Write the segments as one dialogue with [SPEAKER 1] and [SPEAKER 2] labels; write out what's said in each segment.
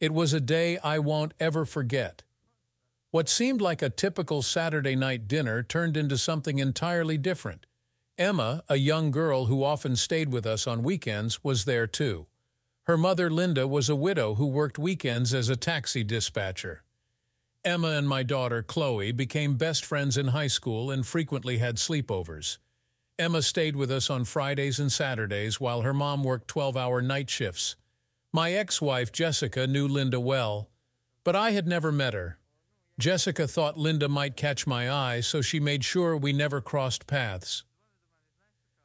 [SPEAKER 1] It was a day I won't ever forget. What seemed like a typical Saturday night dinner turned into something entirely different. Emma, a young girl who often stayed with us on weekends, was there too. Her mother, Linda, was a widow who worked weekends as a taxi dispatcher. Emma and my daughter, Chloe, became best friends in high school and frequently had sleepovers. Emma stayed with us on Fridays and Saturdays while her mom worked 12-hour night shifts. My ex-wife, Jessica, knew Linda well, but I had never met her. Jessica thought Linda might catch my eye, so she made sure we never crossed paths.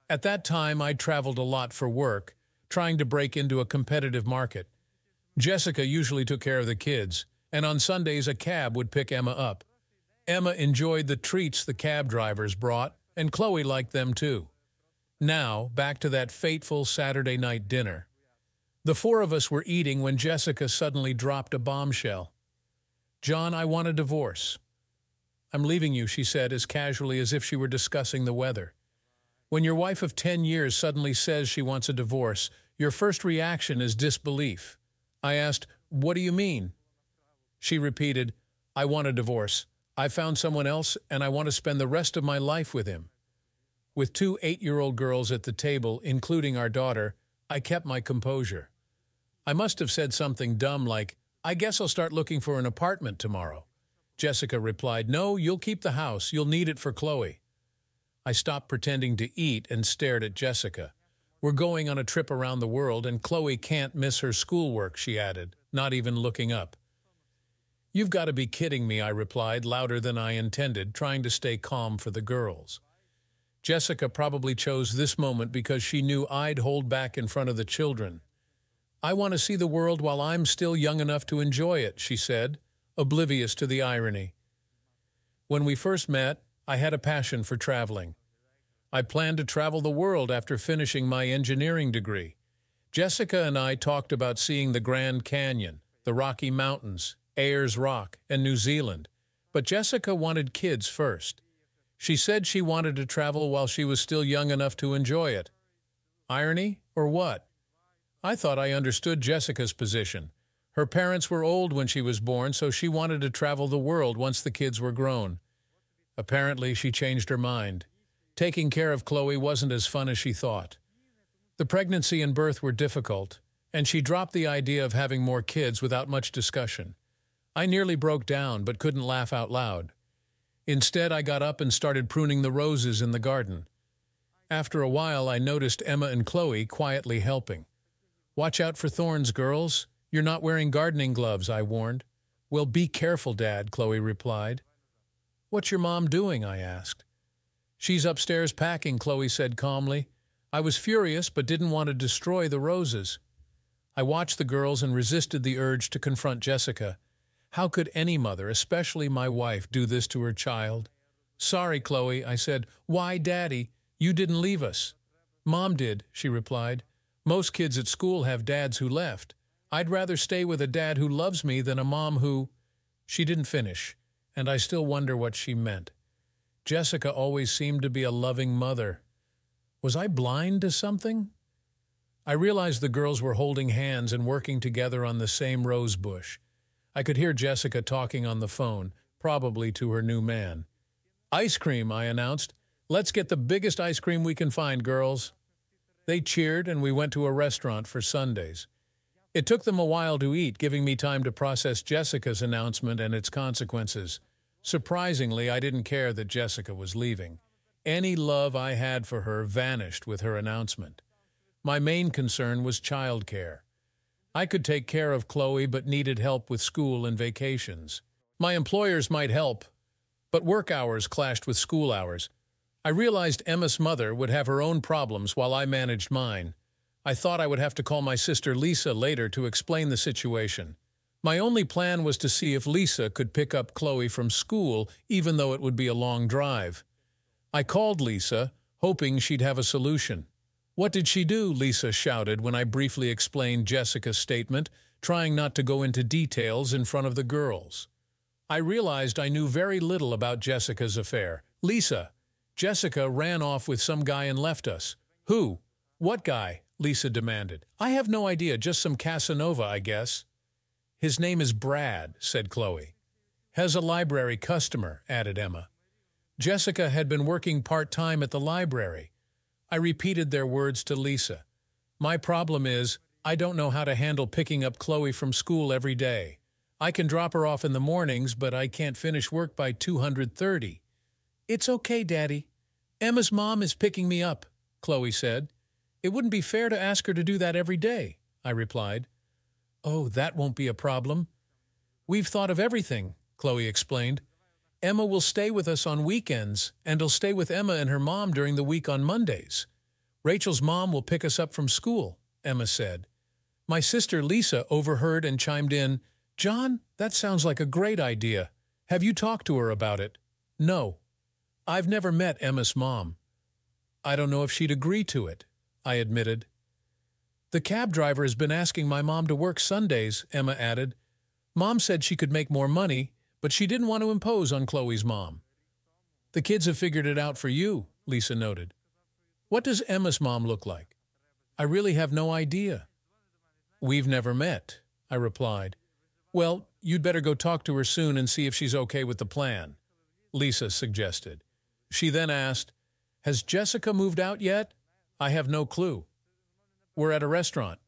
[SPEAKER 1] At that time, I traveled a lot for work, trying to break into a competitive market. Jessica usually took care of the kids, and on Sundays a cab would pick Emma up. Emma enjoyed the treats the cab drivers brought, and Chloe liked them too. Now, back to that fateful Saturday night dinner. The four of us were eating when Jessica suddenly dropped a bombshell. "John, I want a divorce." "I'm leaving you," she said as casually as if she were discussing the weather. When your wife of 10 years suddenly says she wants a divorce, your first reaction is disbelief. I asked, "What do you mean?" She repeated, "I want a divorce. I found someone else, and I want to spend the rest of my life with him." With two 8-year-old girls at the table, including our daughter, I kept my composure. I must have said something dumb like, "I guess I'll start looking for an apartment tomorrow." Jessica replied, "No, you'll keep the house. You'll need it for Chloe." I stopped pretending to eat and stared at Jessica. "We're going on a trip around the world, and Chloe can't miss her schoolwork," she added, not even looking up. "You've got to be kidding me," I replied, louder than I intended, trying to stay calm for the girls. Jessica probably chose this moment because she knew I'd hold back in front of the children. "I want to see the world while I'm still young enough to enjoy it," she said, oblivious to the irony. When we first met, I had a passion for traveling. I planned to travel the world after finishing my engineering degree. Jessica and I talked about seeing the Grand Canyon, the Rocky Mountains, Ayers Rock, and New Zealand, but Jessica wanted kids first. She said she wanted to travel while she was still young enough to enjoy it. Irony, or what? I thought I understood Jessica's position. Her parents were old when she was born, so she wanted to travel the world once the kids were grown. Apparently, she changed her mind. Taking care of Chloe wasn't as fun as she thought. The pregnancy and birth were difficult, and she dropped the idea of having more kids without much discussion. I nearly broke down, but couldn't laugh out loud. Instead, I got up and started pruning the roses in the garden. After a while, I noticed Emma and Chloe quietly helping. "Watch out for thorns, girls. You're not wearing gardening gloves," I warned. "Well, be careful, Dad," Chloe replied. "What's your mom doing?" I asked. "She's upstairs packing," Chloe said calmly. I was furious but didn't want to destroy the roses. I watched the girls and resisted the urge to confront Jessica. How could any mother, especially my wife, do this to her child? "Sorry, Chloe," I said. "Why, Daddy? You didn't leave us." "Mom did," she replied. "Most kids at school have dads who left. I'd rather stay with a dad who loves me than a mom who—" She didn't finish, and I still wonder what she meant. Jessica always seemed to be a loving mother. Was I blind to something? I realized the girls were holding hands and working together on the same rose bush. I could hear Jessica talking on the phone, probably to her new man. "Ice cream," I announced. "Let's get the biggest ice cream we can find, girls." They cheered, and we went to a restaurant for sundaes. It took them a while to eat, giving me time to process Jessica's announcement and its consequences. Surprisingly, I didn't care that Jessica was leaving. Any love I had for her vanished with her announcement. My main concern was childcare. I could take care of Chloe but needed help with school and vacations. My employers might help, but work hours clashed with school hours. I realized Emma's mother would have her own problems while I managed mine. I thought I would have to call my sister Lisa later to explain the situation. My only plan was to see if Lisa could pick up Chloe from school, even though it would be a long drive. I called Lisa, hoping she'd have a solution. "What did she do?" Lisa shouted when I briefly explained Jessica's statement, trying not to go into details in front of the girls. I realized I knew very little about Jessica's affair. "Lisa, Jessica ran off with some guy and left us." "Who? What guy?" Lisa demanded. "I have no idea, just some Casanova, I guess." His name is Brad, said Chloe. Has a library customer, added Emma. Jessica had been working part-time at the library. I repeated their words to Lisa. My problem is, I don't know how to handle picking up Chloe from school every day. I can drop her off in the mornings, but I can't finish work by 2:30. It's okay, Daddy. Emma's mom is picking me up, Chloe said. It wouldn't be fair to ask her to do that every day, I replied. Oh, that won't be a problem. We've thought of everything, Chloe explained. Emma will stay with us on weekends, and will stay with Emma and her mom during the week on Mondays. Rachel's mom will pick us up from school, Emma said. My sister Lisa overheard and chimed in, John, that sounds like a great idea. Have you talked to her about it? No. I've never met Emma's mom. I don't know if she'd agree to it, I admitted. The cab driver has been asking my mom to work Sundays, Emma added. Mom said she could make more money, but she didn't want to impose on Chloe's mom. The kids have figured it out for you, Lisa noted. What does Emma's mom look like? I really have no idea. We've never met, I replied. Well, you'd better go talk to her soon and see if she's okay with the plan, Lisa suggested. She then asked, Has Jessica moved out yet? I have no clue. We're at a restaurant.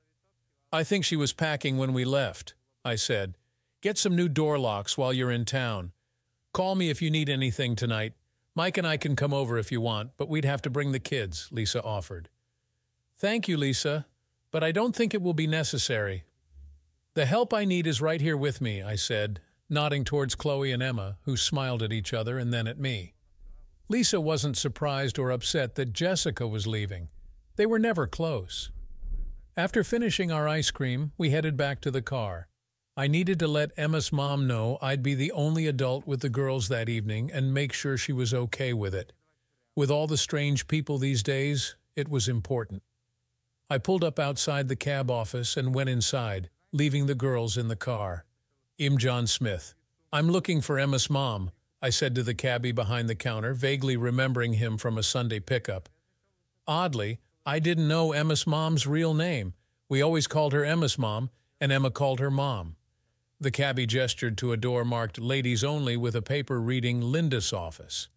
[SPEAKER 1] I think she was packing when we left, I said. Get some new door locks while you're in town. Call me if you need anything tonight. Mike and I can come over if you want, but we'd have to bring the kids, Lisa offered. Thank you, Lisa, but I don't think it will be necessary. The help I need is right here with me, I said, nodding towards Chloe and Emma, who smiled at each other and then at me. Lisa wasn't surprised or upset that Jessica was leaving. They were never close. After finishing our ice cream, we headed back to the car. I needed to let Emma's mom know I'd be the only adult with the girls that evening and make sure she was okay with it. With all the strange people these days, it was important. I pulled up outside the cab office and went inside, leaving the girls in the car. I'm John Smith. I'm looking for Emma's mom, I said to the cabbie behind the counter, vaguely remembering him from a Sunday pickup. Oddly, I didn't know Emma's mom's real name. We always called her Emma's mom, and Emma called her mom. The cabbie gestured to a door marked Ladies Only with a paper reading Linda's office.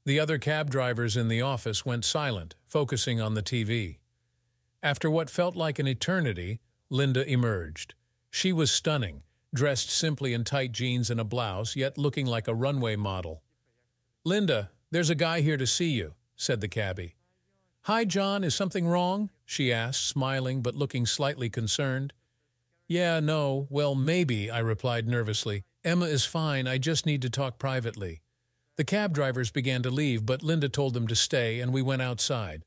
[SPEAKER 1] The other cab drivers in the office went silent, focusing on the TV. After what felt like an eternity, Linda emerged. She was stunning, dressed simply in tight jeans and a blouse, yet looking like a runway model. Linda, there's a guy here to see you, said the cabbie. Hi, John, is something wrong? She asked, smiling but looking slightly concerned. Yeah, no, well, maybe, I replied nervously. Emma is fine, I just need to talk privately. The cab drivers began to leave, but Linda told them to stay, and we went outside.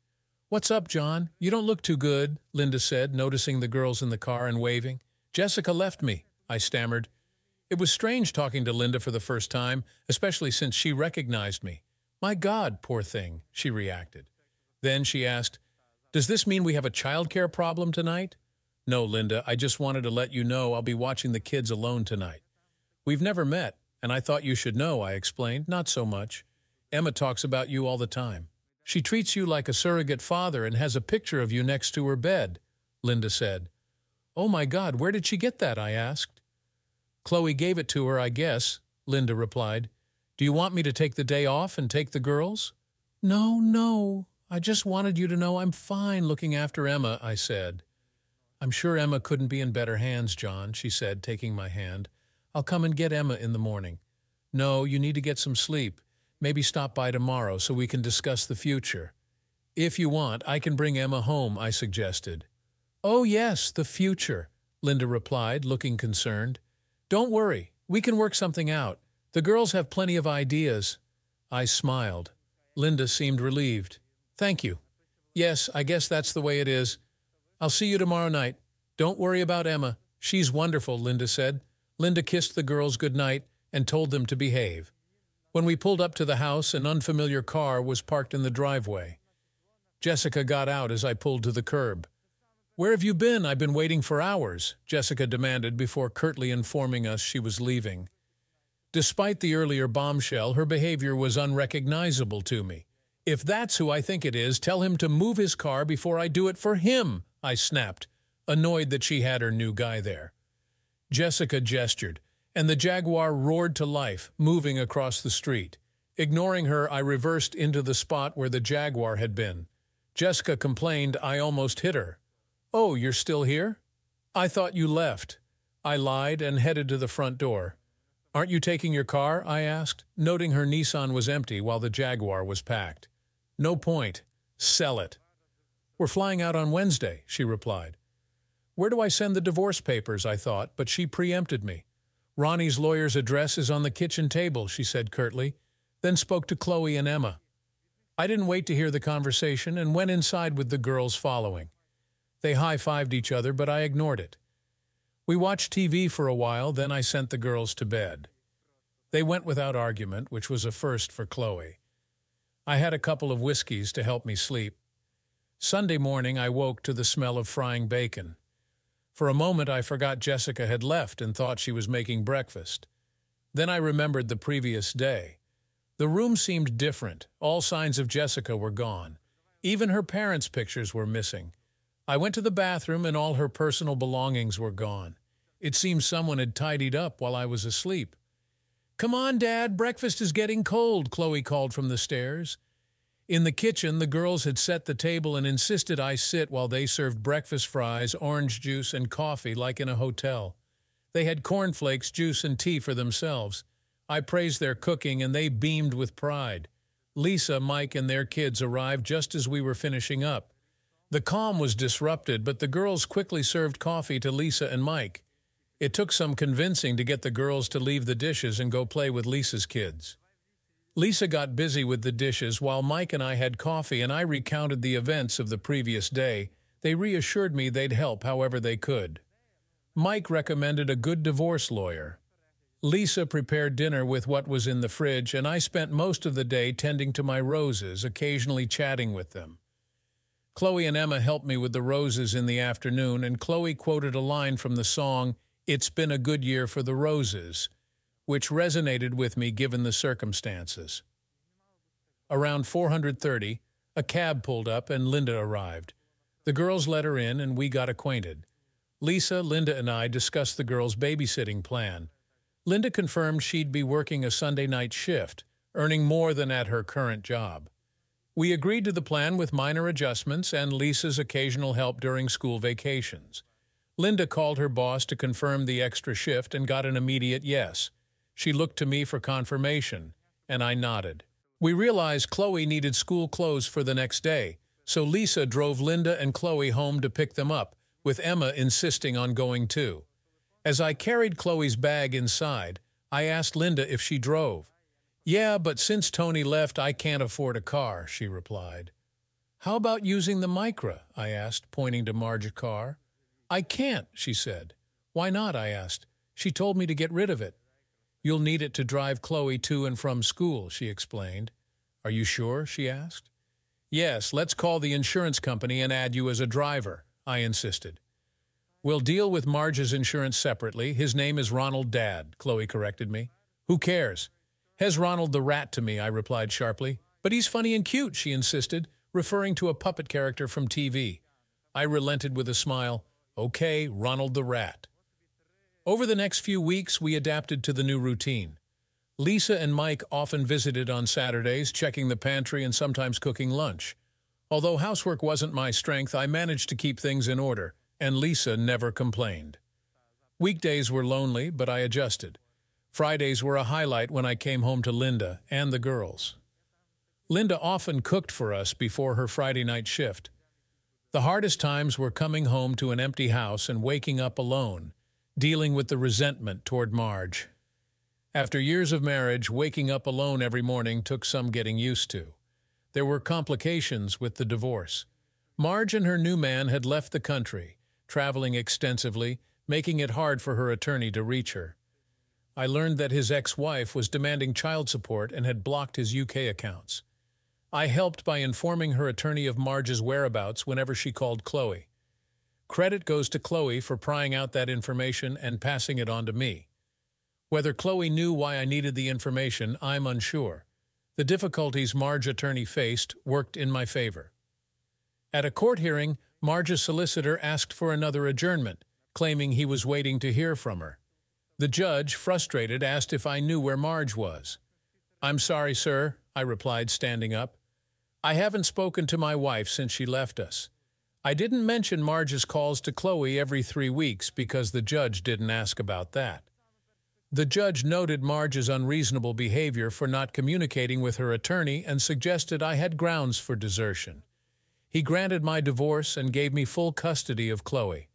[SPEAKER 1] What's up, John? You don't look too good, Linda said, noticing the girls in the car and waving. Jessica left me, I stammered. It was strange talking to Linda for the first time, especially since she recognized me. My God, poor thing, she reacted. Then she asked, Does this mean we have a childcare problem tonight? No, Linda, I just wanted to let you know I'll be watching the kids alone tonight. We've never met, and I thought you should know, I explained. Not so much. Emma talks about you all the time. She treats you like a surrogate father and has a picture of you next to her bed, Linda said. Oh my God, where did she get that? I asked. Chloe gave it to her, I guess, Linda replied. Do you want me to take the day off and take the girls? No, I just wanted you to know I'm fine looking after Emma, I said. I'm sure Emma couldn't be in better hands, John, she said, taking my hand. I'll come and get Emma in the morning. No, you need to get some sleep. Maybe stop by tomorrow so we can discuss the future. If you want, I can bring Emma home, I suggested. Oh, yes, the future, Linda replied, looking concerned. Don't worry, we can work something out. The girls have plenty of ideas. I smiled. Linda seemed relieved. Thank you. Yes, I guess that's the way it is. I'll see you tomorrow night. Don't worry about Emma. She's wonderful, Linda said. Linda kissed the girls good night and told them to behave. When we pulled up to the house, an unfamiliar car was parked in the driveway. Jessica got out as I pulled to the curb. Where have you been? I've been waiting for hours, Jessica demanded before curtly informing us she was leaving. Despite the earlier bombshell, her behavior was unrecognizable to me. If that's who I think it is, tell him to move his car before I do it for him, I snapped, annoyed that she had her new guy there. Jessica gestured, and the Jaguar roared to life, moving across the street. Ignoring her, I reversed into the spot where the Jaguar had been. Jessica complained I almost hit her. "Oh, you're still here? I thought you left." I lied and headed to the front door. "Aren't you taking your car?" I asked, noting her Nissan was empty while the Jaguar was packed. "No point. Sell it." "We're flying out on Wednesday," she replied. "Where do I send the divorce papers?" I thought, but she preempted me. "Ronnie's lawyer's address is on the kitchen table," she said curtly, then spoke to Chloe and Emma. I didn't wait to hear the conversation and went inside with the girls following. They high-fived each other, but I ignored it. We watched TV for a while, then I sent the girls to bed. They went without argument, which was a first for Chloe. I had a couple of whiskeys to help me sleep. Sunday morning, I woke to the smell of frying bacon. For a moment, I forgot Jessica had left and thought she was making breakfast. Then I remembered the previous day. The room seemed different. All signs of Jessica were gone. Even her parents' pictures were missing. I went to the bathroom and all her personal belongings were gone. It seemed someone had tidied up while I was asleep. "Come on, Dad, breakfast is getting cold," Chloe called from the stairs. In the kitchen, the girls had set the table and insisted I sit while they served breakfast fries, orange juice, and coffee like in a hotel. They had cornflakes, juice, and tea for themselves. I praised their cooking and they beamed with pride. Lisa, Mike, and their kids arrived just as we were finishing up. The calm was disrupted, but the girls quickly served coffee to Lisa and Mike. It took some convincing to get the girls to leave the dishes and go play with Lisa's kids. Lisa got busy with the dishes while Mike and I had coffee and I recounted the events of the previous day. They reassured me they'd help however they could. Mike recommended a good divorce lawyer. Lisa prepared dinner with what was in the fridge, and I spent most of the day tending to my roses, occasionally chatting with them. Chloe and Emma helped me with the roses in the afternoon, and Chloe quoted a line from the song, "It's been a good year for the roses," which resonated with me given the circumstances. Around 4:30, a cab pulled up and Linda arrived. The girls let her in and we got acquainted. Lisa, Linda, and I discussed the girls' babysitting plan. Linda confirmed she'd be working a Sunday night shift, earning more than at her current job. We agreed to the plan with minor adjustments and Lisa's occasional help during school vacations. Linda called her boss to confirm the extra shift and got an immediate yes. She looked to me for confirmation, and I nodded. We realized Chloe needed school clothes for the next day, so Lisa drove Linda and Chloe home to pick them up, with Emma insisting on going too. As I carried Chloe's bag inside, I asked Linda if she drove. "Yeah, but since Tony left, I can't afford a car," she replied. "How about using the Micra?" I asked, pointing to Marge's car. "I can't," she said. "Why not?" I asked. "She told me to get rid of it." "You'll need it to drive Chloe to and from school," she explained. "Are you sure?" she asked. "Yes, let's call the insurance company and add you as a driver," I insisted. "We'll deal with Marge's insurance separately. His name is Ronald Dad," Chloe corrected me. "Who cares?" "Hez Ronald the Rat to me," I replied sharply. "But he's funny and cute," she insisted, referring to a puppet character from TV. I relented with a smile. "Okay, Ronald the Rat." Over the next few weeks, we adapted to the new routine. Lisa and Mike often visited on Saturdays, checking the pantry and sometimes cooking lunch. Although housework wasn't my strength, I managed to keep things in order, and Lisa never complained. Weekdays were lonely, but I adjusted. Fridays were a highlight when I came home to Linda and the girls. Linda often cooked for us before her Friday night shift. The hardest times were coming home to an empty house and waking up alone, dealing with the resentment toward Marge. After years of marriage, waking up alone every morning took some getting used to. There were complications with the divorce. Marge and her new man had left the country, traveling extensively, making it hard for her attorney to reach her. I learned that his ex-wife was demanding child support and had blocked his UK accounts. I helped by informing her attorney of Marge's whereabouts whenever she called Chloe. Credit goes to Chloe for prying out that information and passing it on to me. Whether Chloe knew why I needed the information, I'm unsure. The difficulties Marge's attorney faced worked in my favor. At a court hearing, Marge's solicitor asked for another adjournment, claiming he was waiting to hear from her. The judge, frustrated, asked if I knew where Marge was. "I'm sorry, sir," I replied, standing up. "I haven't spoken to my wife since she left us. I didn't mention Marge's calls to Chloe every 3 weeks because the judge didn't ask about that." The judge noted Marge's unreasonable behavior for not communicating with her attorney and suggested I had grounds for desertion. He granted my divorce and gave me full custody of Chloe.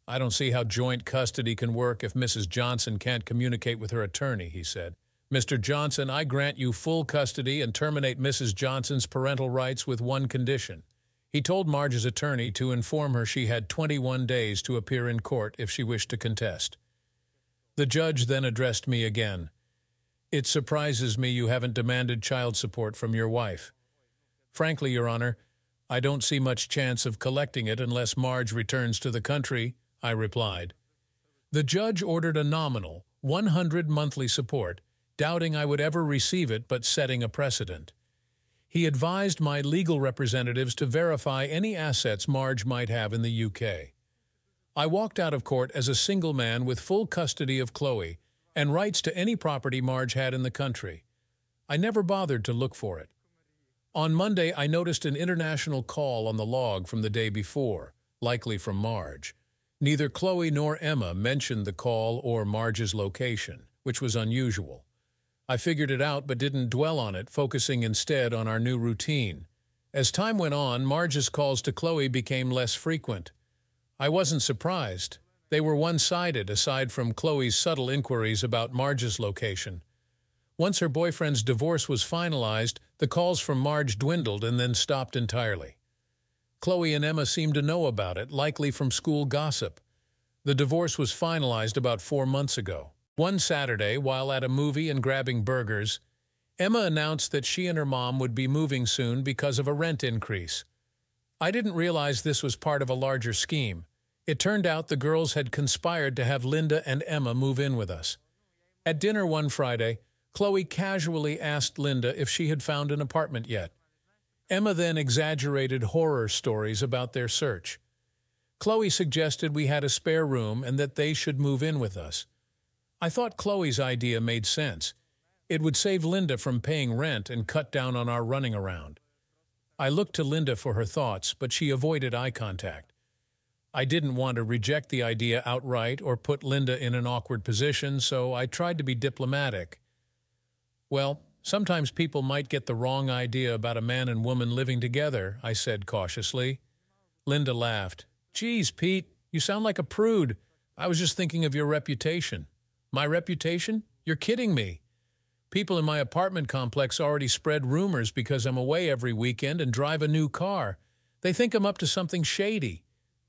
[SPEAKER 1] "I don't see how joint custody can work if Mrs. Johnson can't communicate with her attorney," he said. "Mr. Johnson, I grant you full custody and terminate Mrs. Johnson's parental rights with one condition." He told Marge's attorney to inform her she had 21 days to appear in court if she wished to contest. The judge then addressed me again. "It surprises me you haven't demanded child support from your wife. Frankly, Your Honor, I don't see much chance of collecting it unless Marge returns to the country," I replied. The judge ordered a nominal, 100 monthly support, doubting I would ever receive it but setting a precedent. He advised my legal representatives to verify any assets Marge might have in the UK. I walked out of court as a single man with full custody of Chloe and rights to any property Marge had in the country. I never bothered to look for it. On Monday, I noticed an international call on the log from the day before, likely from Marge. Neither Chloe nor Emma mentioned the call or Marge's location, which was unusual. I figured it out but didn't dwell on it, focusing instead on our new routine. As time went on, Marge's calls to Chloe became less frequent. I wasn't surprised. They were one-sided, aside from Chloe's subtle inquiries about Marge's location. Once her boyfriend's divorce was finalized, the calls from Marge dwindled and then stopped entirely. Chloe and Emma seemed to know about it, likely from school gossip. The divorce was finalized about 4 months ago. One Saturday, while at a movie and grabbing burgers, Emma announced that she and her mom would be moving soon because of a rent increase. I didn't realize this was part of a larger scheme. It turned out the girls had conspired to have Linda and Emma move in with us. At dinner one Friday, Chloe casually asked Linda if she had found an apartment yet. Emma then exaggerated horror stories about their search. Chloe suggested we had a spare room and that they should move in with us. I thought Chloe's idea made sense. It would save Linda from paying rent and cut down on our running around. I looked to Linda for her thoughts, but she avoided eye contact. I didn't want to reject the idea outright or put Linda in an awkward position, so I tried to be diplomatic. "Well, sometimes people might get the wrong idea about a man and woman living together," I said cautiously. Linda laughed. "Geez, Pete, you sound like a prude. I was just thinking of your reputation." "My reputation? You're kidding me. People in my apartment complex already spread rumors because I'm away every weekend and drive a new car. They think I'm up to something shady."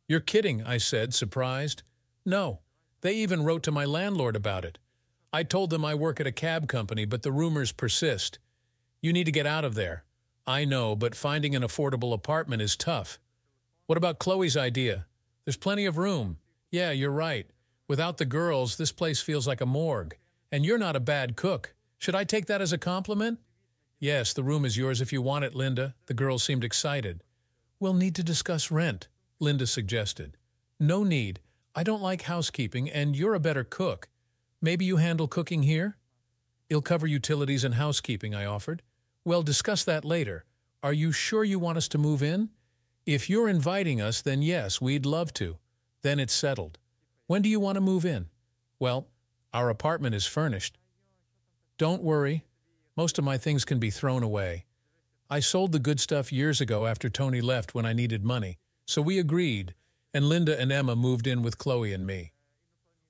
[SPEAKER 1] "You're kidding," I said, surprised. "No. They even wrote to my landlord about it. I told them I work at a cab company, but the rumors persist. You need to get out of there." "I know, but finding an affordable apartment is tough." "What about Chloe's idea? There's plenty of room." "Yeah, you're right. Without the girls, this place feels like a morgue. And you're not a bad cook. Should I take that as a compliment?" "Yes, the room is yours if you want it, Linda." The girls seemed excited. "We'll need to discuss rent," Linda suggested. "No need. I don't like housekeeping, and you're a better cook. Maybe you handle cooking here?" "It'll cover utilities and housekeeping," I offered. "Well, discuss that later. Are you sure you want us to move in?" "If you're inviting us, then yes, we'd love to." "Then it's settled." "When do you want to move in?" "Well, our apartment is furnished." "Don't worry. Most of my things can be thrown away. I sold the good stuff years ago after Tony left when I needed money. So we agreed, and Linda and Emma moved in with Chloe and me.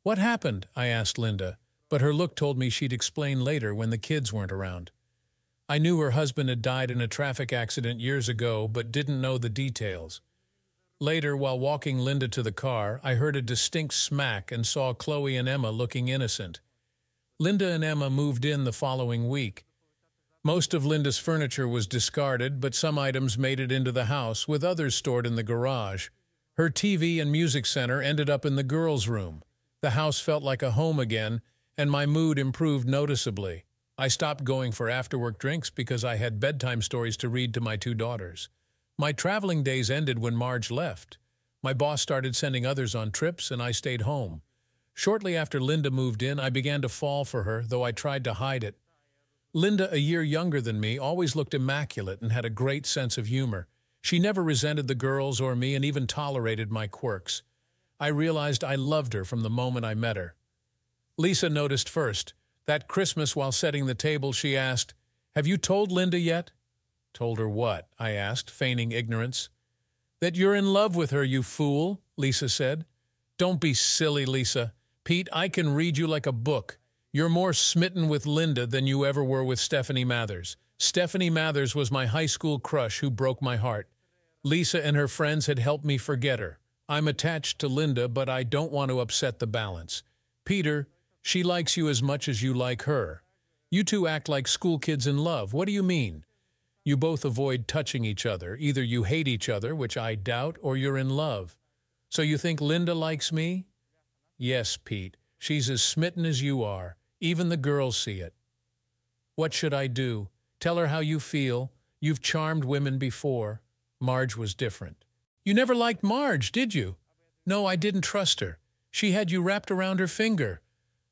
[SPEAKER 1] "What happened?" I asked Linda, but her look told me she'd explain later when the kids weren't around. I knew her husband had died in a traffic accident years ago, but didn't know the details. Later, while walking Linda to the car, I heard a distinct smack and saw Chloe and Emma looking innocent. Linda and Emma moved in the following week. Most of Linda's furniture was discarded, but some items made it into the house, with others stored in the garage. Her TV and music center ended up in the girls' room. The house felt like a home again, and my mood improved noticeably. I stopped going for after-work drinks because I had bedtime stories to read to my 2 daughters. My traveling days ended when Marge left. My boss started sending others on trips, and I stayed home. Shortly after Linda moved in, I began to fall for her, though I tried to hide it. Linda, a year younger than me, always looked immaculate and had a great sense of humor. She never resented the girls or me and even tolerated my quirks. I realized I loved her from the moment I met her. Lisa noticed first. That Christmas, while setting the table, she asked, "Have you told Linda yet?" "Told her what?" I asked, feigning ignorance. "That you're in love with her, you fool," Lisa said. "Don't be silly, Lisa. Pete, I can read you like a book. You're more smitten with Linda than you ever were with Stephanie Mathers. Stephanie Mathers was my high school crush who broke my heart. Lisa and her friends had helped me forget her. I'm attached to Linda, but I don't want to upset the balance. Peter, she likes you as much as you like her. You two act like school kids in love. What do you mean? You both avoid touching each other. Either you hate each other, which I doubt, or you're in love. So you think Linda likes me?" "Yes, Pete. She's as smitten as you are. Even the girls see it." "What should I do? Tell her how you feel. You've charmed women before." Marge was different. "You never liked Marge, did you?" "No, I didn't trust her. She had you wrapped around her finger.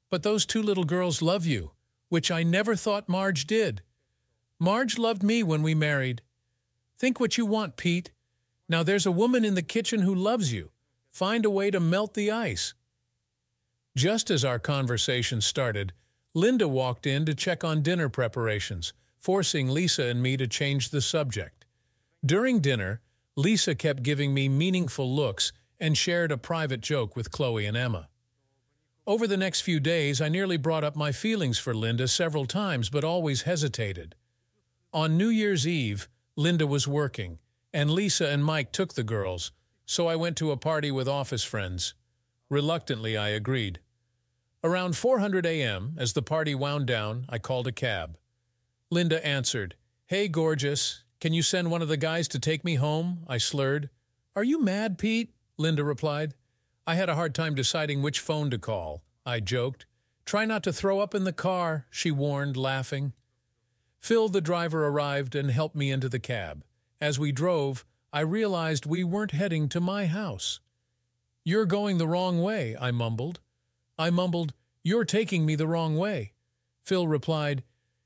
[SPEAKER 1] But those two little girls love you, which I never thought Marge did. Marge loved me when we married. Think what you want, Pete. Now there's a woman in the kitchen who loves you. Find a way to melt the ice." Just as our conversation started, Linda walked in to check on dinner preparations, forcing Lisa and me to change the subject. During dinner, Lisa kept giving me meaningful looks and shared a private joke with Chloe and Emma. Over the next few days, I nearly brought up my feelings for Linda several times, but always hesitated. On New Year's Eve, Linda was working, and Lisa and Mike took the girls, so I went to a party with office friends. Reluctantly, I agreed. Around 4:00 a.m., as the party wound down, I called a cab. Linda answered. "Hey, gorgeous, can you send one of the guys to take me home?" I slurred. "Are you mad, Pete?" Linda replied. I had a hard time deciding which phone to call. I joked. "Try not to throw up in the car," she warned, laughing. Phil, the driver, arrived and helped me into the cab. As we drove, I realized we weren't heading to my house. "You're going the wrong way," I mumbled. "You're taking me the wrong way." Phil replied,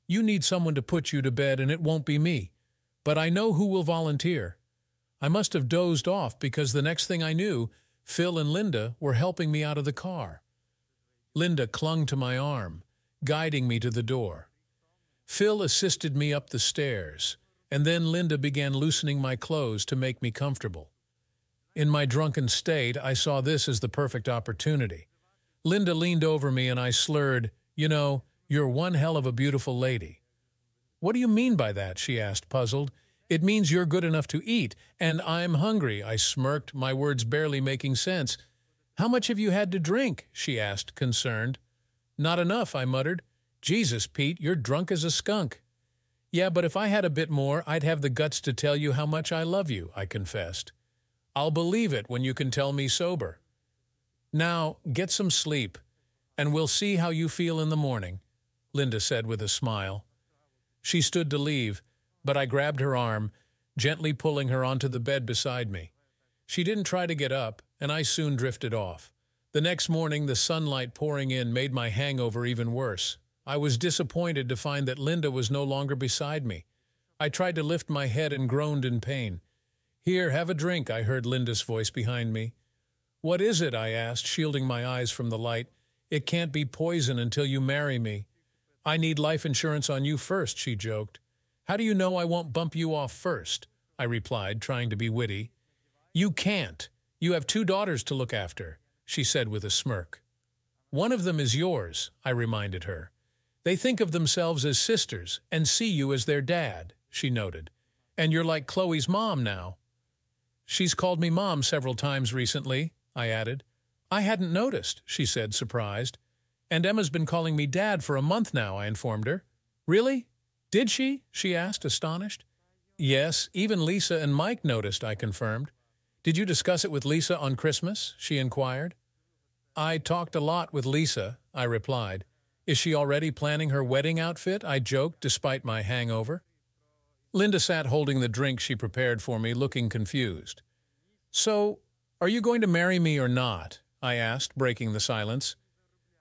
[SPEAKER 1] "You need someone to put you to bed, and it won't be me. But I know who will volunteer." I must have dozed off because the next thing I knew, Phil and Linda were helping me out of the car. Linda clung to my arm, guiding me to the door. Phil assisted me up the stairs, and then Linda began loosening my clothes to make me comfortable. In my drunken state, I saw this as the perfect opportunity. Linda leaned over me and I slurred, "You know, you're one hell of a beautiful lady." "What do you mean by that?" she asked, puzzled. "It means you're good enough to eat, and I'm hungry," I smirked, my words barely making sense. "How much have you had to drink?" she asked, concerned. "Not enough," I muttered. "Jesus, Pete, you're drunk as a skunk." "Yeah, but if I had a bit more, I'd have the guts to tell you how much I love you," I confessed. "I'll believe it when you can tell me sober." "Now, get some sleep, and we'll see how you feel in the morning," Linda said with a smile. She stood to leave, but I grabbed her arm, gently pulling her onto the bed beside me. She didn't try to get up, and I soon drifted off. The next morning, the sunlight pouring in made my hangover even worse. I was disappointed to find that Linda was no longer beside me. I tried to lift my head and groaned in pain. "Here, have a drink," I heard Linda's voice behind me. "What is it?" I asked, shielding my eyes from the light. "It can't be poison until you marry me." "I need life insurance on you first," she joked. "How do you know I won't bump you off first?" I replied, trying to be witty. "You can't. You have 2 daughters to look after," she said with a smirk. "One of them is yours," I reminded her. "They think of themselves as sisters and see you as their dad," she noted. "And you're like Chloe's mom now." "She's called me Mom several times recently," I added. "I hadn't noticed," she said, surprised. "And Emma's been calling me Dad for a month now," I informed her. "Really? Did she?" she asked, astonished. "Yes, even Lisa and Mike noticed," I confirmed. "Did you discuss it with Lisa on Christmas?" she inquired. "I talked a lot with Lisa," I replied. "Is she already planning her wedding outfit?" I joked, despite my hangover. Linda sat holding the drink she prepared for me, looking confused. "So, "Are you going to marry me or not?" I asked, breaking the silence.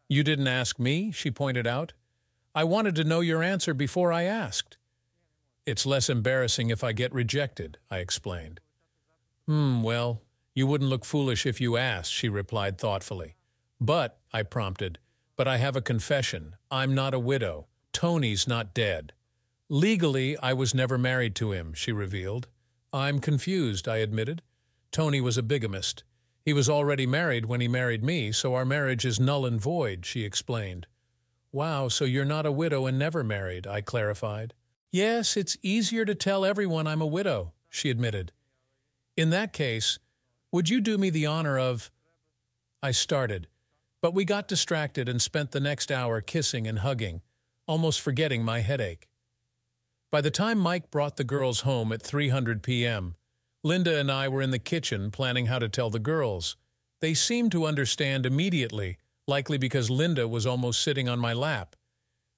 [SPEAKER 1] "You didn't ask me," she pointed out. "I wanted to know your answer before I asked." "It's less embarrassing if I get rejected," I explained. Well, you wouldn't look foolish if you asked," she replied thoughtfully. "But," I prompted, "but I have a confession. I'm not a widow. Tony's not dead." "Legally, I was never married to him," she revealed. "I'm confused," I admitted. "Tony was a bigamist. He was already married when he married me, so our marriage is null and void," she explained. "Wow, so you're not a widow and never married," I clarified. "Yes, it's easier to tell everyone I'm a widow," she admitted. "In that case, would you do me the honor of—" I started, but we got distracted and spent the next hour kissing and hugging, almost forgetting my headache. By the time Mike brought the girls home at 3:00 p.m., Linda and I were in the kitchen planning how to tell the girls. They seemed to understand immediately, likely because Linda was almost sitting on my lap.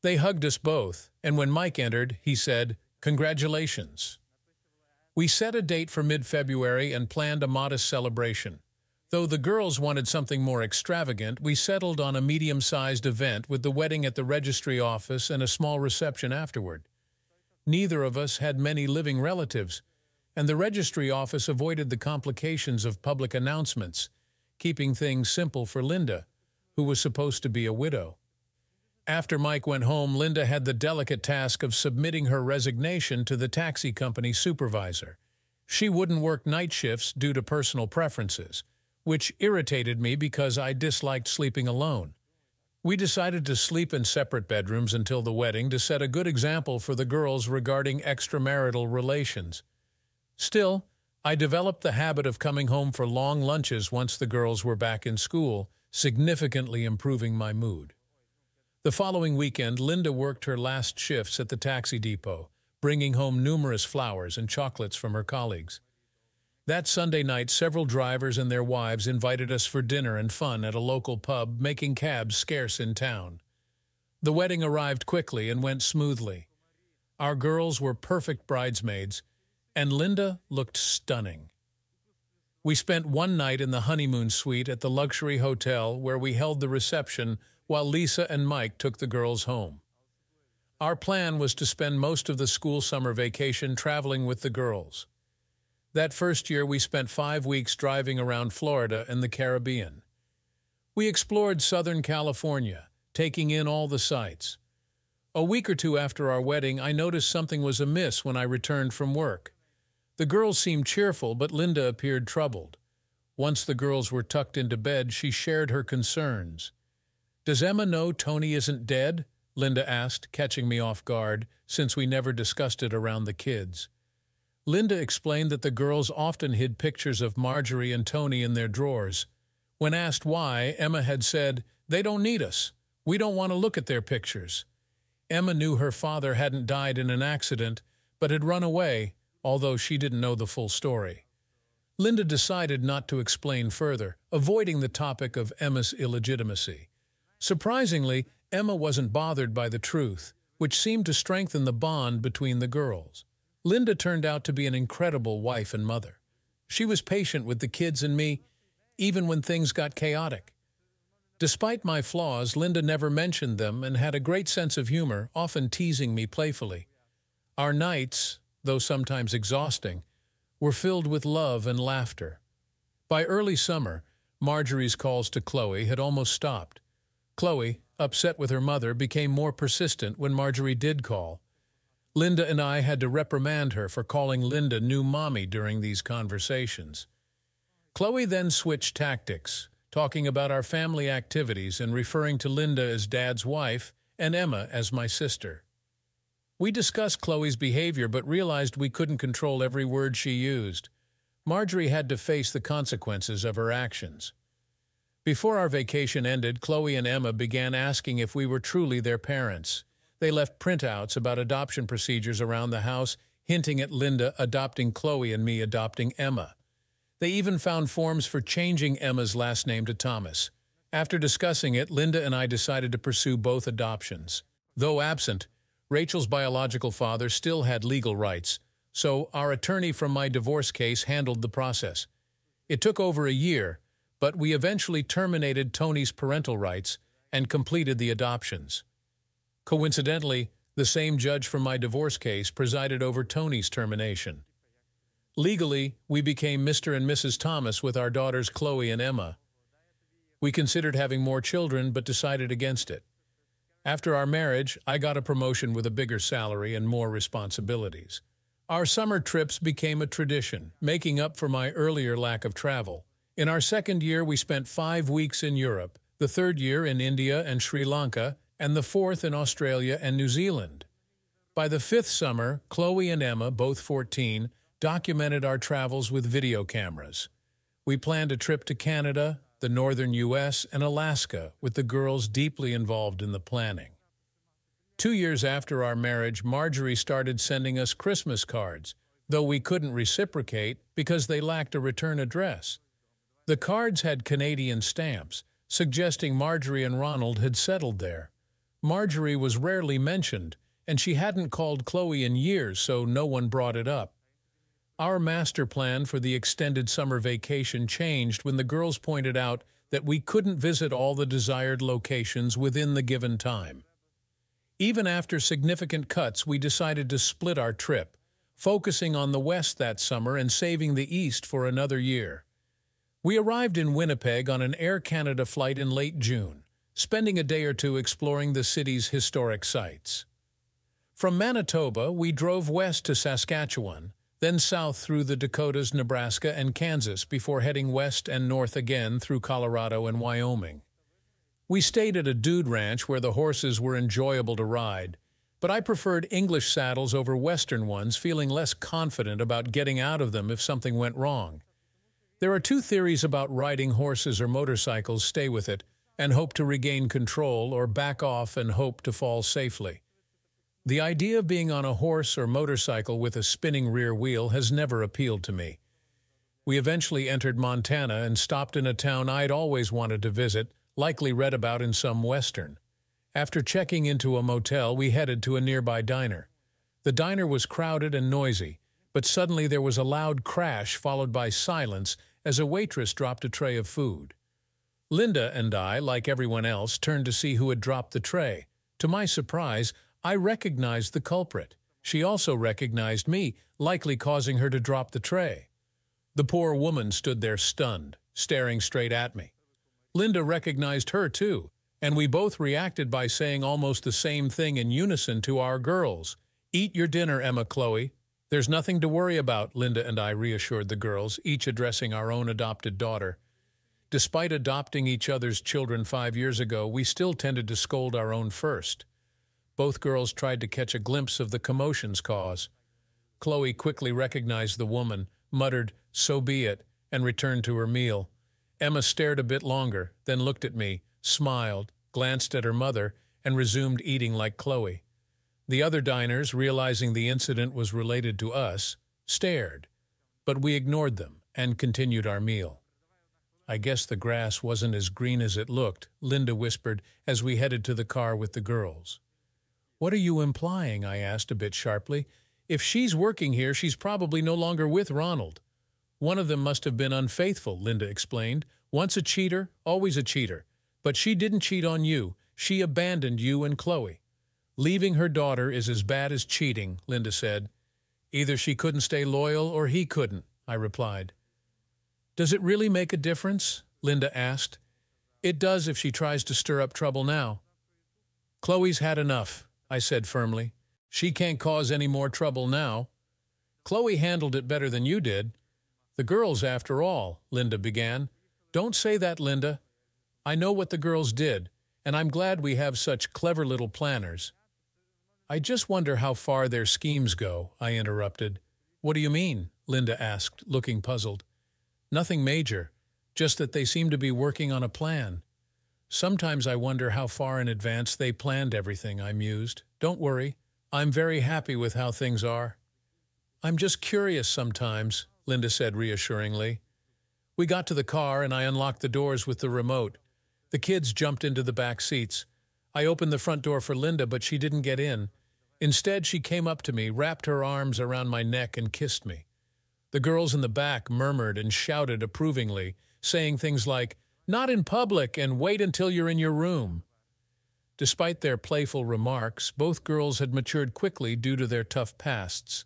[SPEAKER 1] They hugged us both, and when Mike entered, he said, "Congratulations." We set a date for mid-February and planned a modest celebration. Though the girls wanted something more extravagant, we settled on a medium-sized event with the wedding at the registry office and a small reception afterward. Neither of us had many living relatives, and the registry office avoided the complications of public announcements, keeping things simple for Linda, who was supposed to be a widow. After Mike went home, Linda had the delicate task of submitting her resignation to the taxi company supervisor. She wouldn't work night shifts due to personal preferences, which irritated me because I disliked sleeping alone. We decided to sleep in separate bedrooms until the wedding to set a good example for the girls regarding extramarital relations. Still, I developed the habit of coming home for long lunches once the girls were back in school, significantly improving my mood. The following weekend, Linda worked her last shifts at the taxi depot, bringing home numerous flowers and chocolates from her colleagues. That Sunday night, several drivers and their wives invited us for dinner and fun at a local pub, making cabs scarce in town. The wedding arrived quickly and went smoothly. Our girls were perfect bridesmaids, and Linda looked stunning. We spent one night in the honeymoon suite at the luxury hotel where we held the reception while Lisa and Mike took the girls home. Our plan was to spend most of the school summer vacation traveling with the girls. That first year, we spent 5 weeks driving around Florida and the Caribbean. We explored Southern California, taking in all the sights. A week or two after our wedding, I noticed something was amiss when I returned from work. The girls seemed cheerful, but Linda appeared troubled. Once the girls were tucked into bed, she shared her concerns. "Does Emma know Tony isn't dead?" Linda asked, catching me off guard, since we never discussed it around the kids. Linda explained that the girls often hid pictures of Marjorie and Tony in their drawers. When asked why, Emma had said, "They don't need us. We don't want to look at their pictures." Emma knew her father hadn't died in an accident, but had run away, although she didn't know the full story. Linda decided not to explain further, avoiding the topic of Emma's illegitimacy. Surprisingly, Emma wasn't bothered by the truth, which seemed to strengthen the bond between the girls. Linda turned out to be an incredible wife and mother. She was patient with the kids and me, even when things got chaotic. Despite my flaws, Linda never mentioned them and had a great sense of humor, often teasing me playfully. Our nights, though sometimes exhausting, were filled with love and laughter. By early summer, Marjorie's calls to Chloe had almost stopped. Chloe, upset with her mother, became more persistent when Marjorie did call. Linda and I had to reprimand her for calling Linda new mommy during these conversations. Chloe then switched tactics, talking about our family activities and referring to Linda as Dad's wife and Emma as my sister. We discussed Chloe's behavior but realized we couldn't control every word she used. Marjorie had to face the consequences of her actions. Before our vacation ended, Chloe and Emma began asking if we were truly their parents. They left printouts about adoption procedures around the house, hinting at Linda adopting Chloe and me adopting Emma. They even found forms for changing Emma's last name to Thomas. After discussing it, Linda and I decided to pursue both adoptions. Though absent, Rachel's biological father still had legal rights, so our attorney from my divorce case handled the process. It took over a year, but we eventually terminated Tony's parental rights and completed the adoptions. Coincidentally, the same judge from my divorce case presided over Tony's termination. Legally, we became Mr. and Mrs. Thomas with our daughters Chloe and Emma. We considered having more children but decided against it. After our marriage, I got a promotion with a bigger salary and more responsibilities. Our summer trips became a tradition, making up for my earlier lack of travel. In our second year, we spent 5 weeks in Europe, the third year in India and Sri Lanka, and the fourth in Australia and New Zealand. By the fifth summer, Chloe and Emma, both 14, documented our travels with video cameras. We planned a trip to Canada, the northern U.S., and Alaska, with the girls deeply involved in the planning. 2 years after our marriage, Marjorie started sending us Christmas cards, though we couldn't reciprocate because they lacked a return address. The cards had Canadian stamps, suggesting Marjorie and Ronald had settled there. Marjorie was rarely mentioned, and she hadn't called Chloe in years, so no one brought it up. Our master plan for the extended summer vacation changed when the girls pointed out that we couldn't visit all the desired locations within the given time. Even after significant cuts, we decided to split our trip, focusing on the West that summer and saving the East for another year. We arrived in Winnipeg on an Air Canada flight in late June, spending a day or two exploring the city's historic sites. From Manitoba, we drove west to Saskatchewan, then south through the Dakotas, Nebraska, and Kansas before heading west and north again through Colorado and Wyoming. We stayed at a dude ranch where the horses were enjoyable to ride, but I preferred English saddles over Western ones, feeling less confident about getting out of them if something went wrong. There are 2 theories about riding horses or motorcycles: stay with it and hope to regain control, or back off and hope to fall safely. The idea of being on a horse or motorcycle with a spinning rear wheel has never appealed to me. We eventually entered Montana and stopped in a town I'd always wanted to visit, likely read about in some Western. After checking into a motel, we headed to a nearby diner. The diner was crowded and noisy, but suddenly there was a loud crash followed by silence as a waitress dropped a tray of food. Linda and I, like everyone else, turned to see who had dropped the tray. To my surprise, I recognized the culprit. She also recognized me, likely causing her to drop the tray. The poor woman stood there stunned, staring straight at me. Linda recognized her too, and we both reacted by saying almost the same thing in unison to our girls. "Eat your dinner, Emma, Chloe. There's nothing to worry about," Linda and I reassured the girls, each addressing our own adopted daughter. Despite adopting each other's children 5 years ago, we still tended to scold our own first. Both girls tried to catch a glimpse of the commotion's cause. Chloe quickly recognized the woman, muttered, "So be it," and returned to her meal. Emma stared a bit longer, then looked at me, smiled, glanced at her mother, and resumed eating like Chloe. The other diners, realizing the incident was related to us, stared, but we ignored them and continued our meal. "I guess the grass wasn't as green as it looked," Linda whispered as we headed to the car with the girls. "What are you implying?" I asked a bit sharply. "If she's working here, she's probably no longer with Ronald." "One of them must have been unfaithful," Linda explained. "Once a cheater, always a cheater. But she didn't cheat on you. She abandoned you and Chloe." "Leaving her daughter is as bad as cheating," Linda said. "Either she couldn't stay loyal or he couldn't," I replied. "Does it really make a difference?" Linda asked. "It does if she tries to stir up trouble now." "Chloe's had enough," I said firmly. "She can't cause any more trouble now." "Chloe handled it better than you did." "The girls, after all," Linda began. "Don't say that, Linda. I know what the girls did, and I'm glad we have such clever little planners." "I just wonder how far their schemes go," I interrupted. "What do you mean?" Linda asked, looking puzzled. "Nothing major, just that they seem to be working on a plan. Sometimes I wonder how far in advance they planned everything," I mused. "Don't worry, I'm very happy with how things are." "I'm just curious sometimes," Linda said reassuringly. We got to the car and I unlocked the doors with the remote. The kids jumped into the back seats. I opened the front door for Linda, but she didn't get in. Instead, she came up to me, wrapped her arms around my neck, and kissed me. The girls in the back murmured and shouted approvingly, saying things like, "Not in public and wait until you're in your room." Despite their playful remarks, both girls had matured quickly due to their tough pasts.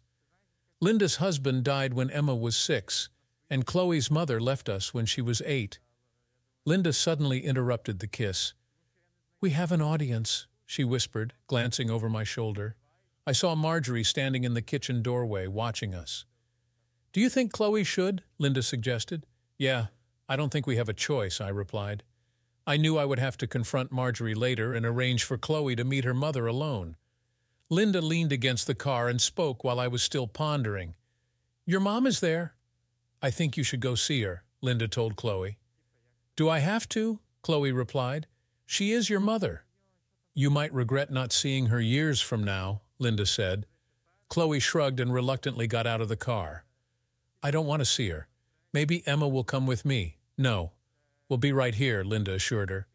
[SPEAKER 1] Linda's husband died when Emma was 6, and Chloe's mother left us when she was 8. Linda suddenly interrupted the kiss. "We have an audience," she whispered, glancing over my shoulder. I saw Marjorie standing in the kitchen doorway, watching us. "Do you think Chloe should?" Linda suggested. "Yeah, I don't think we have a choice," I replied. I knew I would have to confront Marjorie later and arrange for Chloe to meet her mother alone. Linda leaned against the car and spoke while I was still pondering. "Your mom is there." "I think you should go see her," Linda told Chloe. "Do I have to?" Chloe replied. "She is your mother." "You might regret not seeing her years from now," Linda said. Chloe shrugged and reluctantly got out of the car. "I don't want to see her. Maybe Emma will come with me." "No, we'll be right here," Linda assured her.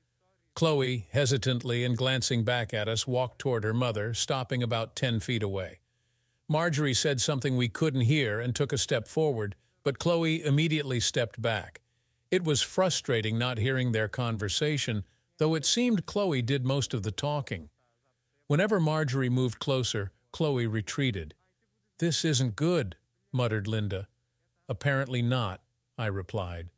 [SPEAKER 1] Chloe, hesitantly and glancing back at us, walked toward her mother, stopping about 10 feet away. Marjorie said something we couldn't hear and took a step forward, but Chloe immediately stepped back. It was frustrating not hearing their conversation, though it seemed Chloe did most of the talking. Whenever Marjorie moved closer, Chloe retreated. "This isn't good," muttered Linda. "Apparently not," I replied.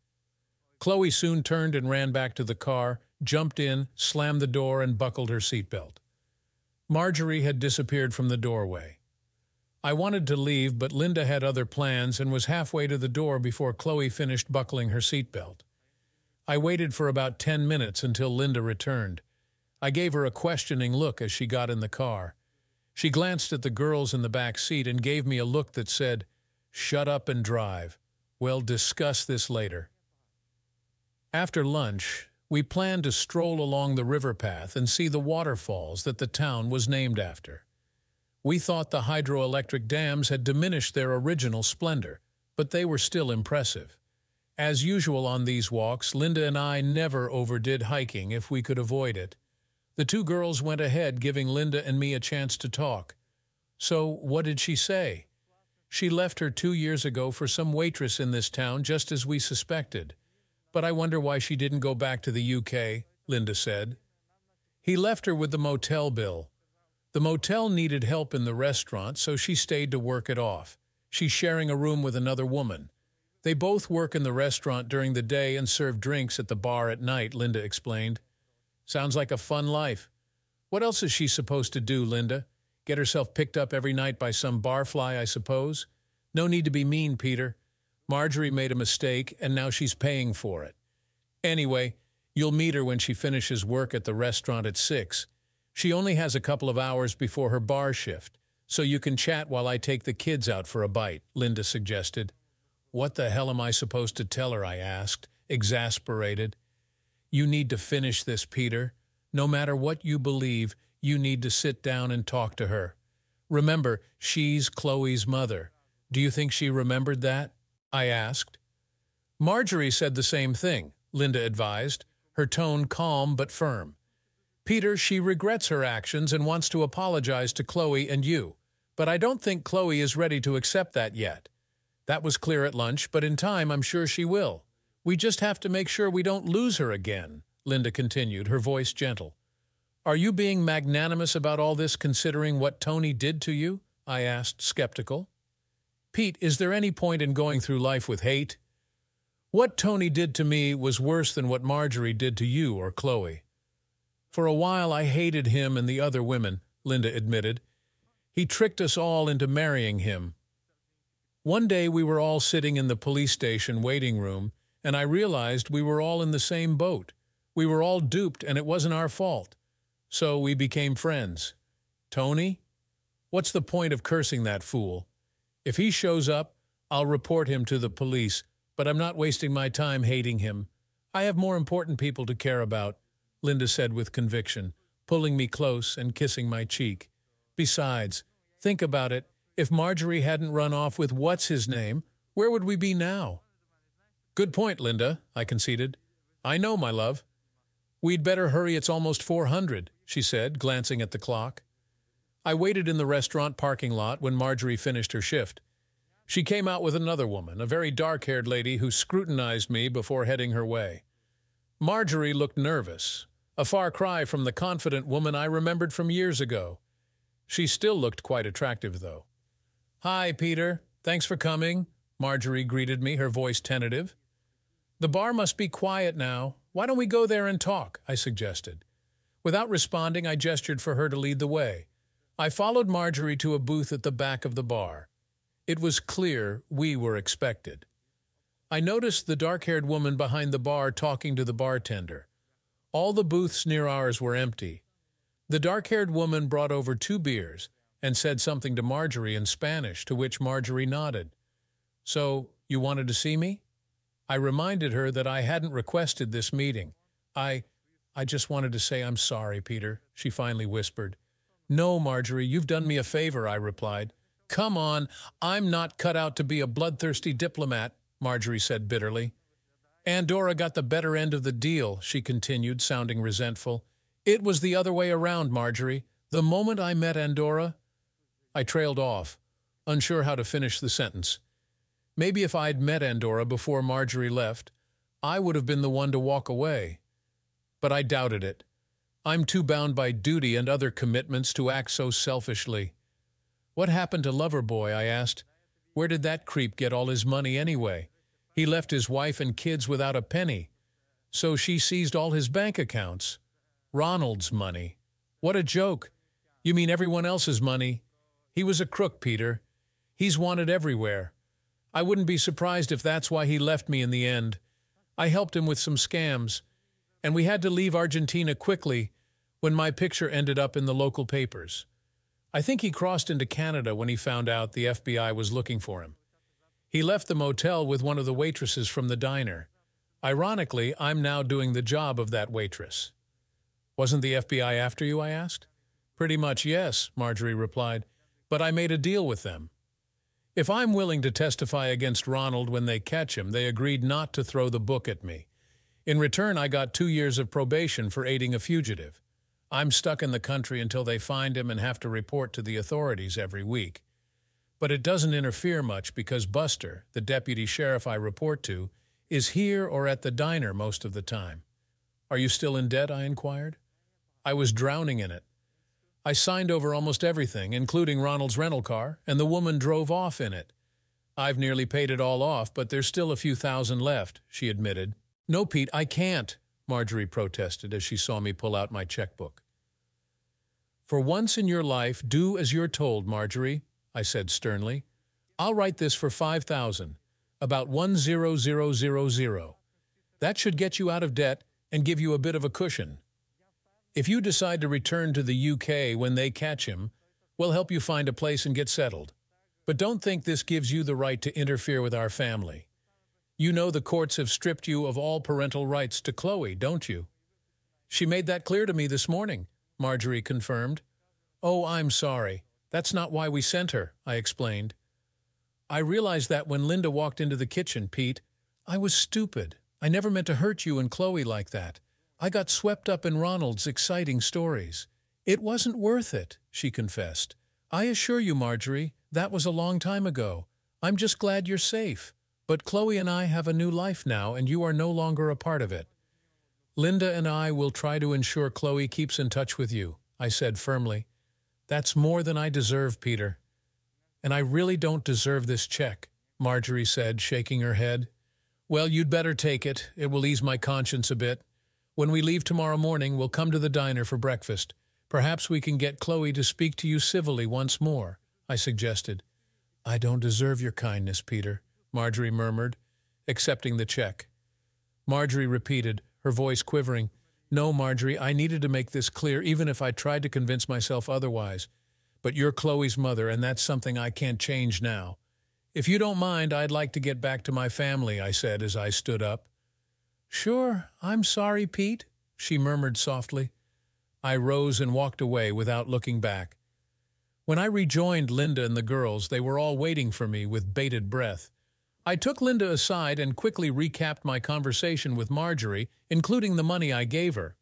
[SPEAKER 1] Chloe soon turned and ran back to the car, jumped in, slammed the door, and buckled her seatbelt. Marjorie had disappeared from the doorway. I wanted to leave, but Linda had other plans and was halfway to the door before Chloe finished buckling her seatbelt. I waited for about 10 minutes until Linda returned. I gave her a questioning look as she got in the car. She glanced at the girls in the back seat and gave me a look that said, "Shut up and drive. We'll discuss this later." After lunch, we planned to stroll along the river path and see the waterfalls that the town was named after. We thought the hydroelectric dams had diminished their original splendor, but they were still impressive. As usual on these walks, Linda and I never overdid hiking if we could avoid it. The two girls went ahead, giving Linda and me a chance to talk. "So, what did she say?" "She left her 2 years ago for some waitress in this town, just as we suspected. But I wonder why she didn't go back to the UK, Linda said. "He left her with the motel bill. The motel needed help in the restaurant, so she stayed to work it off. She's sharing a room with another woman. They both work in the restaurant during the day and serve drinks at the bar at night," Linda explained. "Sounds like a fun life. What else is she supposed to do, Linda? Get herself picked up every night by some barfly, I suppose? No need to be mean, Peter. Marjorie made a mistake, and now she's paying for it. Anyway, you'll meet her when she finishes work at the restaurant at 6. She only has a couple of hours before her bar shift, so you can chat while I take the kids out for a bite," Linda suggested. "What the hell am I supposed to tell her?" I asked, exasperated. "You need to finish this, Peter. No matter what you believe, you need to sit down and talk to her. Remember, she's Chloe's mother. Do you think she remembered that?" I asked. "Marjorie said the same thing," Linda advised, her tone calm but firm. "Peter, she regrets her actions and wants to apologize to Chloe and you, but I don't think Chloe is ready to accept that yet. That was clear at lunch, but in time I'm sure she will. We just have to make sure we don't lose her again," Linda continued, her voice gentle. "Are you being magnanimous about all this considering what Tony did to you?" I asked, skeptical. "Pete, is there any point in going through life with hate? What Tony did to me was worse than what Marjorie did to you or Chloe. For a while I hated him and the other women," Linda admitted. "He tricked us all into marrying him. One day we were all sitting in the police station waiting room, and I realized we were all in the same boat. We were all duped, and it wasn't our fault. So we became friends. Tony? What's the point of cursing that fool? If he shows up, I'll report him to the police, but I'm not wasting my time hating him. I have more important people to care about," Linda said with conviction, pulling me close and kissing my cheek. "Besides, think about it. If Marjorie hadn't run off with what's-his-name, where would we be now?" "Good point, Linda," I conceded. "I know, my love." "We'd better hurry, it's almost 400, she said, glancing at the clock. I waited in the restaurant parking lot when Marjorie finished her shift. She came out with another woman, a very dark-haired lady who scrutinized me before heading her way. Marjorie looked nervous, a far cry from the confident woman I remembered from years ago. She still looked quite attractive, though. "Hi, Peter. Thanks for coming," Marjorie greeted me, her voice tentative. "The bar must be quiet now. Why don't we go there and talk?" I suggested. Without responding, I gestured for her to lead the way. I followed Marjorie to a booth at the back of the bar. It was clear we were expected. I noticed the dark-haired woman behind the bar talking to the bartender. All the booths near ours were empty. The dark-haired woman brought over 2 beers and said something to Marjorie in Spanish, to which Marjorie nodded. "So, you wanted to see me?" I reminded her that I hadn't requested this meeting. I just wanted to say I'm sorry, Peter," she finally whispered. "No, Marjorie, you've done me a favor," I replied. "Come on, I'm not cut out to be a bloodthirsty diplomat," Marjorie said bitterly. "Andorra got the better end of the deal," she continued, sounding resentful. "It was the other way around, Marjorie. The moment I met Andorra—" I trailed off, unsure how to finish the sentence. Maybe if I'd met Andorra before Marjorie left, I would have been the one to walk away. But I doubted it. I'm too bound by duty and other commitments to act so selfishly. "What happened to Loverboy?" I asked. "Where did that creep get all his money anyway? He left his wife and kids without a penny. So she seized all his bank accounts. Ronald's money. What a joke. You mean everyone else's money? He was a crook, Peter. He's wanted everywhere. I wouldn't be surprised if that's why he left me in the end. I helped him with some scams, and we had to leave Argentina quickly when my picture ended up in the local papers. I think he crossed into Canada when he found out the FBI was looking for him. He left the motel with one of the waitresses from the diner. Ironically, I'm now doing the job of that waitress." "Wasn't the FBI after you?" I asked. "Pretty much, yes," Marjorie replied, "but I made a deal with them. If I'm willing to testify against Ronald when they catch him, they agreed not to throw the book at me. In return, I got 2 years of probation for aiding a fugitive. I'm stuck in the country until they find him and have to report to the authorities every week. But it doesn't interfere much because Buster, the deputy sheriff I report to, is here or at the diner most of the time." "Are you still in debt?" I inquired. "I was drowning in it. I signed over almost everything, including Ronald's rental car, and the woman drove off in it. I've nearly paid it all off, but there's still a few thousand left," she admitted. "No, Pete, I can't," Marjorie protested as she saw me pull out my checkbook. "For once in your life, do as you're told, Marjorie," I said sternly. "I'll write this for 5,000, about 10000. That should get you out of debt and give you a bit of a cushion. If you decide to return to the UK when they catch him, we'll help you find a place and get settled. But don't think this gives you the right to interfere with our family. You know the courts have stripped you of all parental rights to Chloe, don't you?" "She made that clear to me this morning," Marjorie confirmed. "Oh, I'm sorry. That's not why we sent her," I explained. "I realized that when Linda walked into the kitchen, Pete. I was stupid. I never meant to hurt you and Chloe like that. I got swept up in Ronald's exciting stories. It wasn't worth it," she confessed. "I assure you, Marjorie, that was a long time ago. I'm just glad you're safe. But Chloe and I have a new life now, and you are no longer a part of it. Linda and I will try to ensure Chloe keeps in touch with you," I said firmly. "That's more than I deserve, Peter." "And I really don't deserve this check," Marjorie said, shaking her head. "Well, you'd better take it. It will ease my conscience a bit. When we leave tomorrow morning, we'll come to the diner for breakfast. Perhaps we can get Chloe to speak to you civilly once more," I suggested. "I don't deserve your kindness, Peter," Marjorie murmured, accepting the check. Marjorie repeated, her voice quivering, "No, Marjorie, I needed to make this clear, even if I tried to convince myself otherwise. But you're Chloe's mother, and that's something I can't change now. If you don't mind, I'd like to get back to my family," I said as I stood up. "Sure, I'm sorry, Pete," she murmured softly. I rose and walked away without looking back. When I rejoined Linda and the girls, they were all waiting for me with bated breath. I took Linda aside and quickly recapped my conversation with Marjorie, including the money I gave her.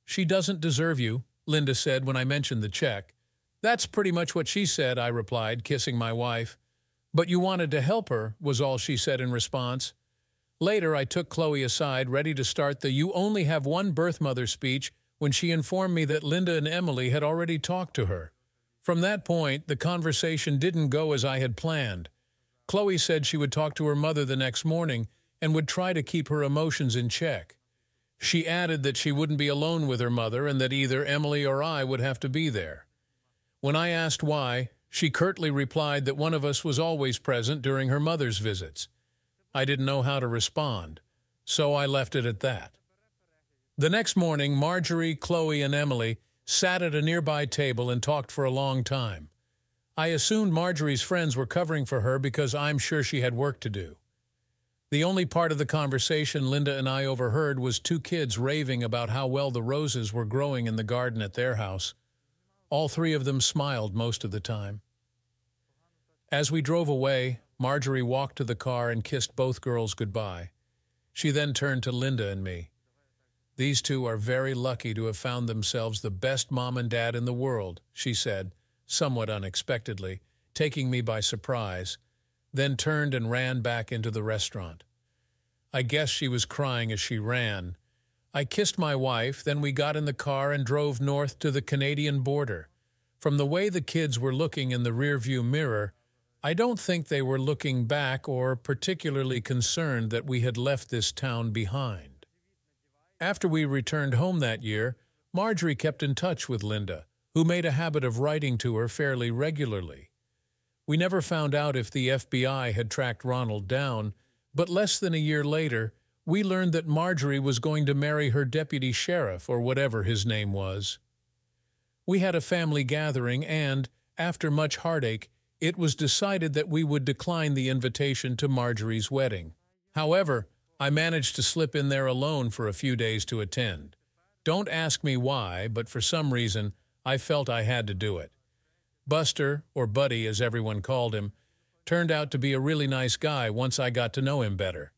[SPEAKER 1] "She doesn't deserve you," Linda said when I mentioned the check. "That's pretty much what she said," I replied, kissing my wife. "But you wanted to help her," was all she said in response. Later, I took Chloe aside, ready to start the "you only have one birth mother" speech, when she informed me that Linda and Emily had already talked to her. From that point, the conversation didn't go as I had planned. Chloe said she would talk to her mother the next morning and would try to keep her emotions in check. She added that she wouldn't be alone with her mother and that either Emily or I would have to be there. When I asked why, she curtly replied that one of us was always present during her mother's visits. I didn't know how to respond, so I left it at that. The next morning, Marjorie, Chloe, and Emily sat at a nearby table and talked for a long time. I assumed Marjorie's friends were covering for her because I'm sure she had work to do. The only part of the conversation Linda and I overheard was two kids raving about how well the roses were growing in the garden at their house. All three of them smiled most of the time. As we drove away, Marjorie walked to the car and kissed both girls goodbye. She then turned to Linda and me. "These two are very lucky to have found themselves the best mom and dad in the world," she said, somewhat unexpectedly, taking me by surprise, then turned and ran back into the restaurant. I guess she was crying as she ran. I kissed my wife, then we got in the car and drove north to the Canadian border. From the way the kids were looking in the rearview mirror, I don't think they were looking back or particularly concerned that we had left this town behind. After we returned home that year, Marjorie kept in touch with Linda, who made a habit of writing to her fairly regularly. We never found out if the FBI had tracked Ronald down, but less than a year later, we learned that Marjorie was going to marry her deputy sheriff, or whatever his name was. We had a family gathering and, after much heartache, it was decided that we would decline the invitation to Marjorie's wedding. However, I managed to slip in there alone for a few days to attend. Don't ask me why, but for some reason, I felt I had to do it. Buster, or Buddy as everyone called him, turned out to be a really nice guy once I got to know him better.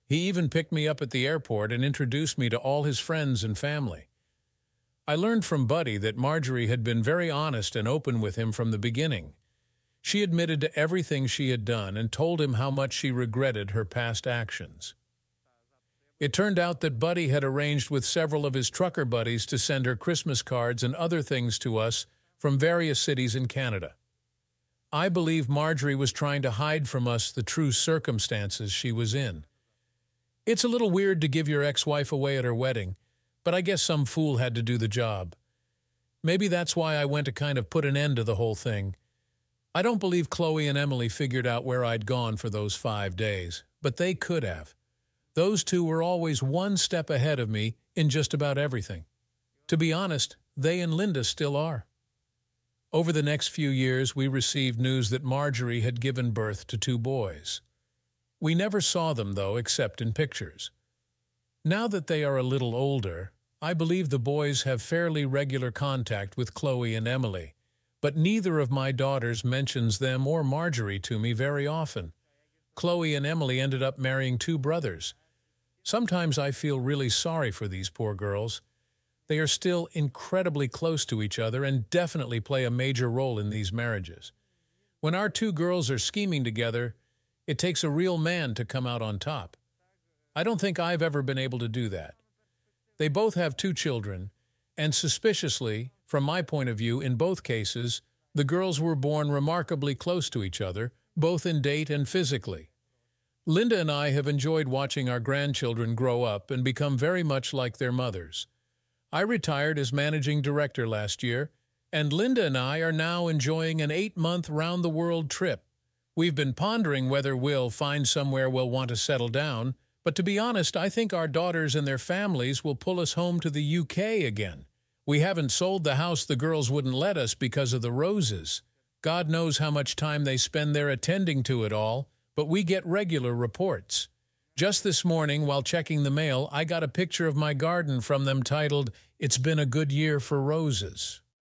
[SPEAKER 1] He even picked me up at the airport and introduced me to all his friends and family. I learned from Buddy that Marjorie had been very honest and open with him from the beginning. She admitted to everything she had done and told him how much she regretted her past actions. It turned out that Buddy had arranged with several of his trucker buddies to send her Christmas cards and other things to us from various cities in Canada. I believe Marjorie was trying to hide from us the true circumstances she was in. It's a little weird to give your ex-wife away at her wedding, but I guess some fool had to do the job. Maybe that's why I went to kind of put an end to the whole thing. I don't believe Chloe and Emily figured out where I'd gone for those 5 days, but they could have. Those two were always one step ahead of me in just about everything. To be honest, they and Linda still are. Over the next few years, we received news that Marjorie had given birth to 2 boys. We never saw them, though, except in pictures. Now that they are a little older, I believe the boys have fairly regular contact with Chloe and Emily, but neither of my daughters mentions them or Marjorie to me very often. Chloe and Emily ended up marrying 2 brothers. Sometimes I feel really sorry for these poor girls. They are still incredibly close to each other and definitely play a major role in these marriages. When our 2 girls are scheming together, it takes a real man to come out on top. I don't think I've ever been able to do that. They both have 2 children, and suspiciously, from my point of view, in both cases, the girls were born remarkably close to each other, both in date and physically. Linda and I have enjoyed watching our grandchildren grow up and become very much like their mothers. I retired as managing director last year, and Linda and I are now enjoying an 8-month round-the-world trip. We've been pondering whether we'll find somewhere we'll want to settle down, but to be honest, I think our daughters and their families will pull us home to the UK again. We haven't sold the house the girls wouldn't let us because of the roses. God knows how much time they spend there attending to it all, but we get regular reports. Just this morning, while checking the mail, I got a picture of my garden from them titled, "It's been a good year for roses."